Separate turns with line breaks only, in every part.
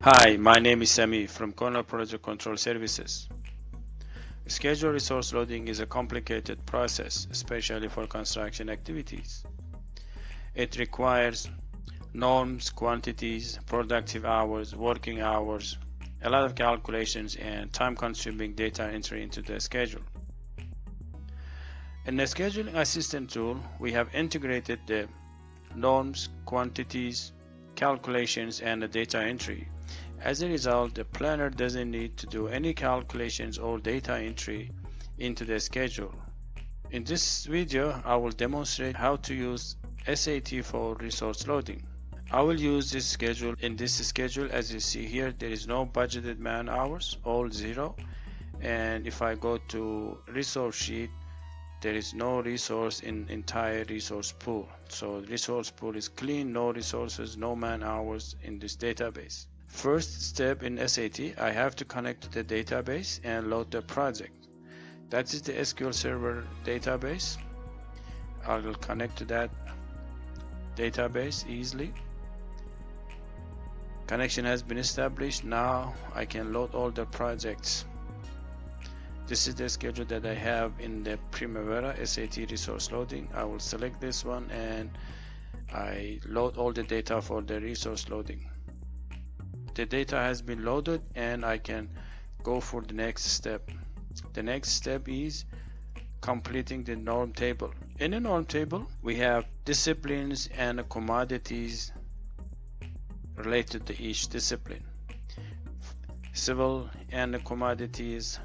Hi, my name is Sami from Corner Project Control Services. Schedule resource loading is a complicated process, especially for construction activities. It requires norms, quantities, productive hours, working hours, a lot of calculations, and time-consuming data entry into the schedule. In the scheduling assistant tool, we have integrated the norms, quantities, calculations, and the data entry. As a result, the planner doesn't need to do any calculations or data entry into the schedule. In this video, I will demonstrate how to use SAT for resource loading. I will use this schedule. In this schedule, as you see here, there is no budgeted man hours, all zero. And if I go to resource sheet, there is no resource in entire resource pool. So resource pool is clean, no resources, no man hours in this database. First step in SAT, I have to connect to the database and load the project. That is the SQL Server database. I will connect to that database easily. Connection has been established. Now I can load all the projects. This is the schedule that I have in the Primavera SAT resource loading. I will select this one and I load all the data for the resource loading. The data has been loaded and I can go for the next step. The next step is completing the norm table. In the norm table, we have disciplines and commodities related to each discipline. Civil and commodities,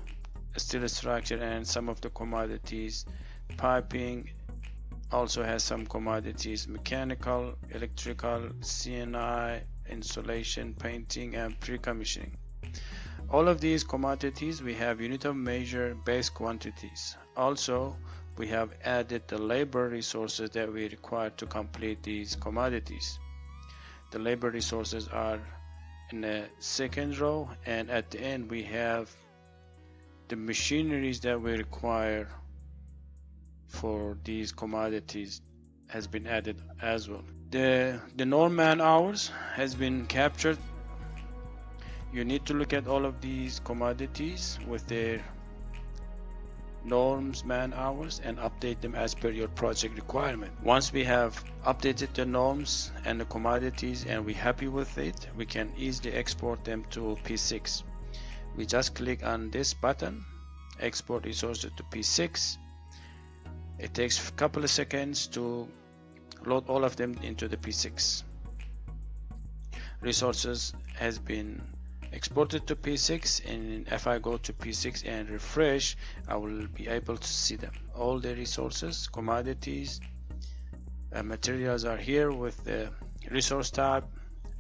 steel structure and some of the commodities. Piping also has some commodities. Mechanical, electrical, CNI, insulation, painting, and pre-commissioning. All of these commodities, we have unit of measure base quantities. Also, we have added the labor resources that we require to complete these commodities. The labor resources are in the second row, and at the end we have the machineries that we require for these commodities has been added as well. The norm man hours has been captured. You need to look at all of these commodities with their norms man hours and update them as per your project requirement. Once we have updated the norms and the commodities and we're happy with it, we can easily export them to P6. We just click on this button, export resources to P6. It takes a couple of seconds to load all of them into the P6. Resources has been exported to P6, and if I go to P6 and refresh, I will be able to see them. All the resources, commodities, materials are here with the resource tab,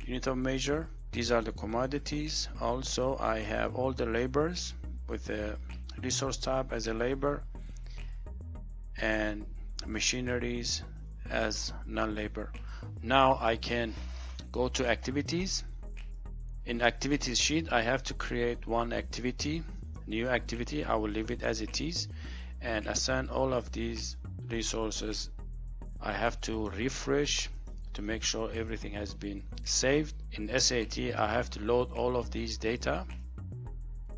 unit of measure. These are the commodities. Also, I have all the labors with the resource tab as a labor and machineries as non-labor. Now I can go to activities. In activities sheet, I have to create one activity, new activity. I will leave it as it is and assign all of these resources. I have to refresh to make sure everything has been saved. In SAT, I have to load all of these data.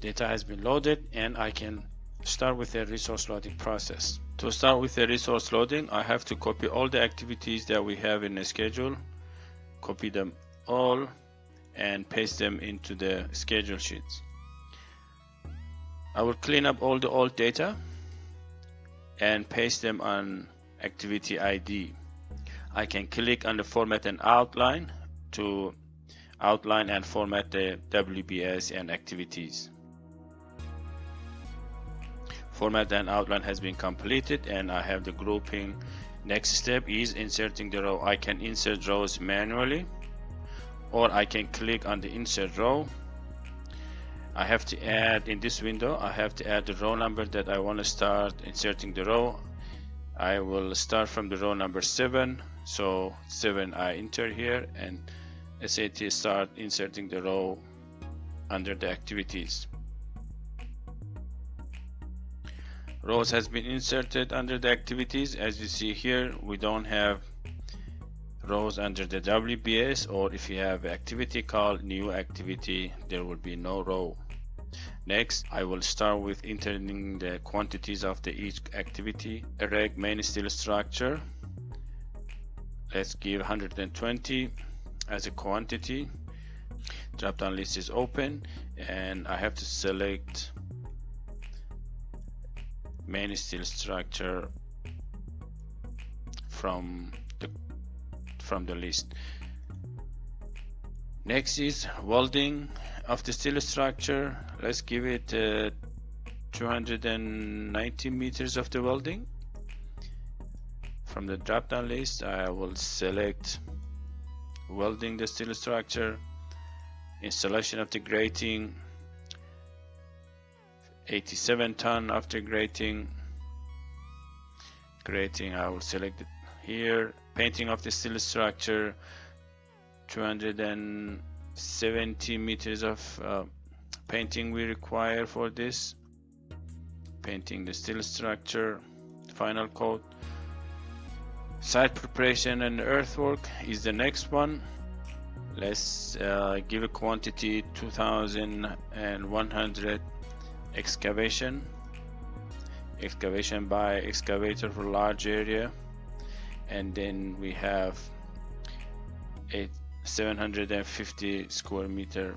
Data has been loaded and I can start with the resource loading process. To start with the resource loading, I have to copy all the activities that we have in the schedule, copy them all and paste them into the schedule sheets. I will clean up all the old data and paste them on activity ID. I can click on the format and outline to outline and format the WBS and activities. Format and outline has been completed and I have the grouping. Next step is inserting the row. I can insert rows manually or I can click on the insert row. I have to add in this window, I have to add the row number that I want to start inserting the row. I will start from the row number 7. So 7 I enter here and SAT start inserting the row under the activities. Rows has been inserted under the activities. As you see here, we don't have rows under the WBS, or if you have activity called new activity, there will be no row. Next, I will start with entering the quantities of each activity. Erect main steel structure. Let's give 120 as a quantity. Drop down list is open, and I have to select main steel structure from the list. Next is welding of the steel structure. Let's give it 290 meters of the welding. From the drop down list, I will select welding the steel structure. Installation of the grating, 87 ton after grating. I will select it here. Painting of the steel structure, 270 meters of painting we require for this. Painting the steel structure, final coat. Site preparation and earthwork is the next one. Let's give a quantity 2,100 excavation by excavator for large area, and then we have 750 square meter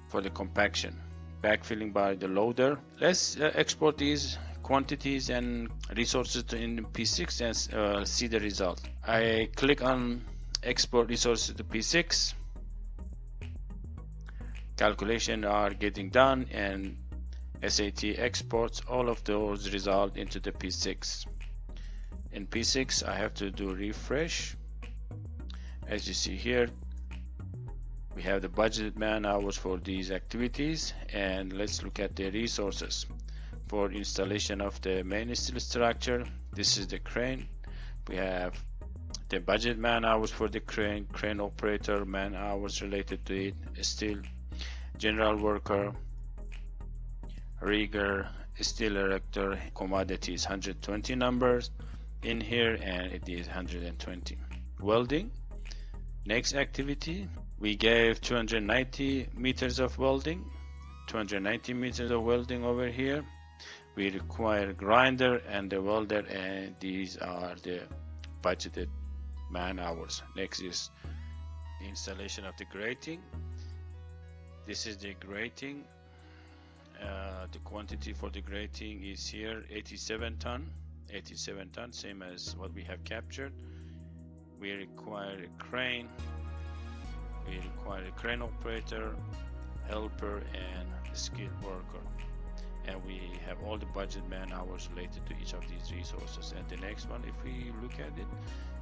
for the compaction. Backfilling by the loader. Let's export these quantities and resources in P6 and see the result. I click on export resources to P6. Calculations are getting done, and SAT exports all of those results into the P6. In P6 I have to do refresh. As you see here, we have the budgeted man hours for these activities, and let's look at the resources. For installation of the main steel structure, this is the crane. We have the budget man hours for the crane operator, man hours related to it, steel, general worker, rigger, steel erector, commodities, 120 numbers in here, and it is 120. Welding, next activity, we gave 290 meters of welding, 290 meters of welding over here. We require grinder and the welder, and these are the budgeted man hours. Next is installation of the grating. This is the grating. The quantity for the grating is here 87 ton, same as what we have captured. We require a crane, operator, helper, and a skilled worker, and we have all the budget man hours related to each of these resources. And the next one, if we look at it,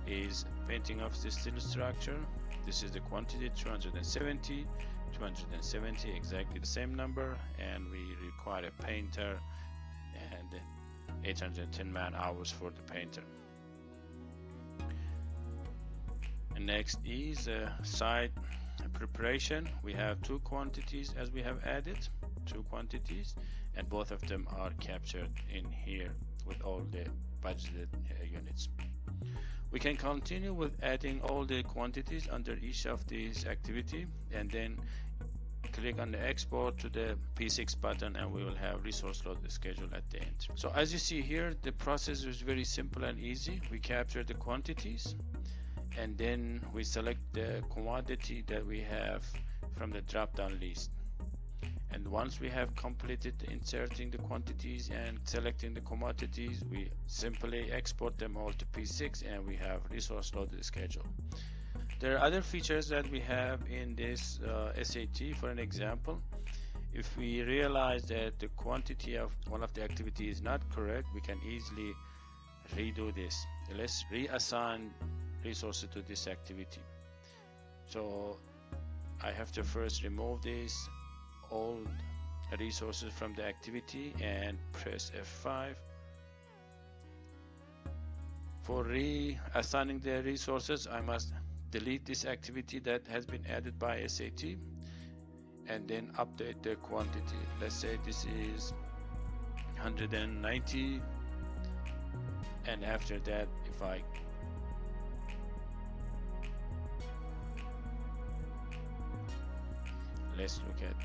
is painting of the steel structure. This is the quantity 270, exactly the same number, and we require a painter and 810 man hours for the painter. And next is site preparation. We have two quantities as we have added, and both of them are captured in here with all the budgeted units. We can continue with adding all the quantities under each of these activity, and then click on the export to the P6 button, and we will have resource load schedule at the end. So as you see here, the process is very simple and easy. We capture the quantities, and then we select the commodity that we have from the drop down list. And once we have completed inserting the quantities and selecting the commodities, we simply export them all to P6, and we have resource loaded schedule. There are other features that we have in this SAT. For an example, if we realize that the quantity of one of the activities is not correct, we can easily redo this. Let's reassign resources to this activity. So I have to first remove these old resources from the activity and press F5. For reassigning the resources, I must delete this activity that has been added by SAT and then update the quantity. Let's say this is 190, and after that, if I let's look at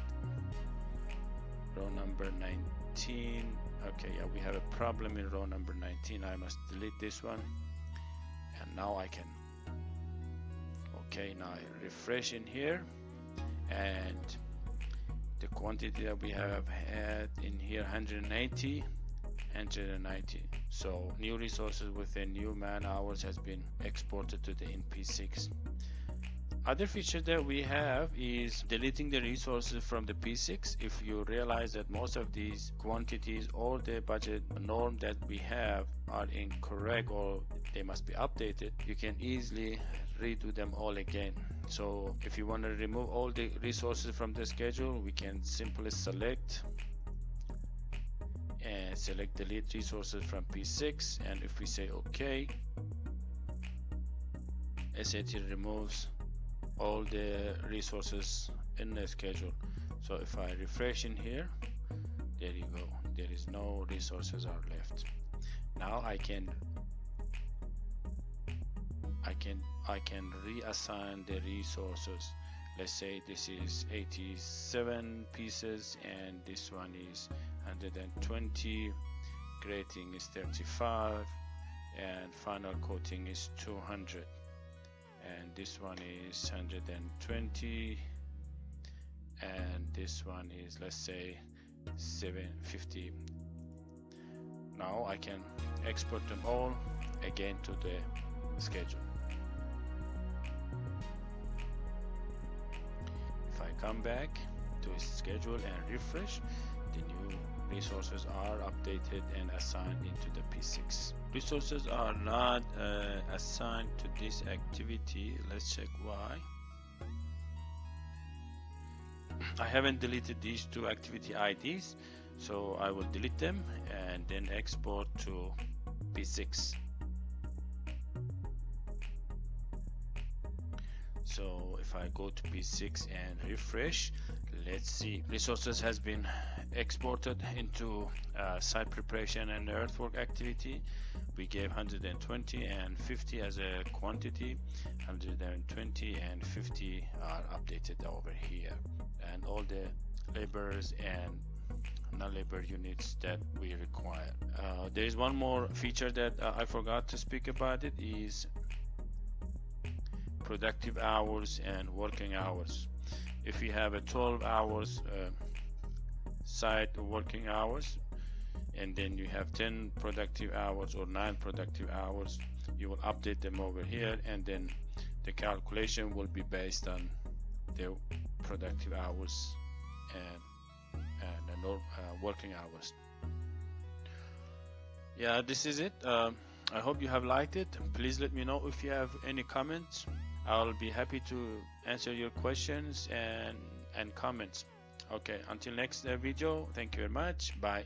row number 19. Okay, yeah, we have a problem in row number 19. I must delete this one, and now I can. Okay, now I refresh in here, and the quantity that we have had in here 190. So new resources with the new man hours has been exported to the P6. Other feature that we have is deleting the resources from the P6. If you realize that most of these quantities or the budget norm that we have are incorrect or they must be updated, you can easily redo them all again. So if you want to remove all the resources from the schedule, we can simply select and select delete resources from P6, and if we say OK, SAT removes all the resources in the schedule. So if I refresh in here, there you go, there is no resources are left. Now I can reassign the resources. Let's say this is 87 pieces and this one is 120, grading is 35, and final coating is 200, and this one is 120, and this one is, let's say, 750. Now I can export them all again to the schedule. If I come back to schedule and refresh, the new resources are updated and assigned into the P6. Resources are not assigned to this activity. Let's check why. I haven't deleted these two activity IDs, so I will delete them and then export to P6. So if I go to P6 and refresh, let's see, resources has been exported into site preparation and earthwork activity. We gave 120 and 50 as a quantity. 120 and 50 are updated over here, and all the laborers and non-labor units that we require. There is one more feature that I forgot to speak about. It is productive hours and working hours. If you have a 12 hours site working hours, and then you have 10 productive hours or 9 productive hours, you will update them over here, and then the calculation will be based on the productive hours and the working hours. Yeah, this is it. I hope you have liked it. Please let me know if you have any comments. I'll be happy to answer your questions and comments. Okay, until next video, thank you very much. Bye.